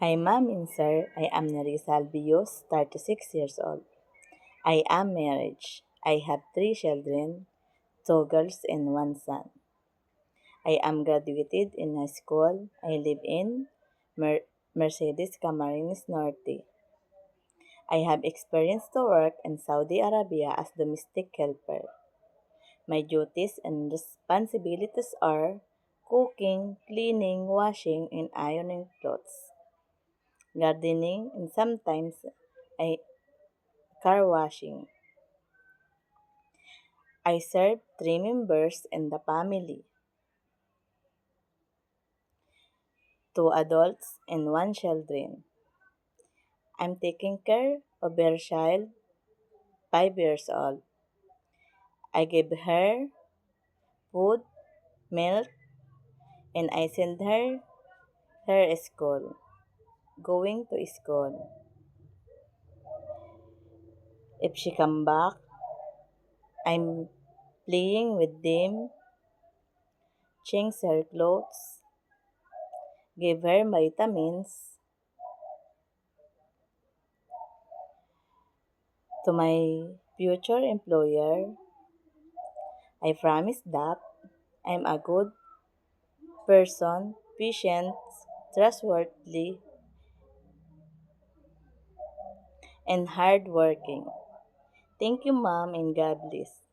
Hi, Ma'am and Sir. I am Nerissa Albios, 36 years old. I am married. I have three children, two girls and one son. I am graduated in high school. I live in Mercedes Camarines Norte. I have experience to work in Saudi Arabia as domestic helper. My duties and responsibilities are cooking, cleaning, washing, and ironing clothes, gardening, and sometimes I car washing. I serve three members in the family, two adults and one children. I'm taking care of her child, 5 years old. I give her food, milk, and I send her school, going to school. If she come back, I'm playing with them, change her clothes, give her vitamins. To my future employer, I promise that I'm a good person, patient, trustworthy, and hardworking. Thank you, Mom, and God bless.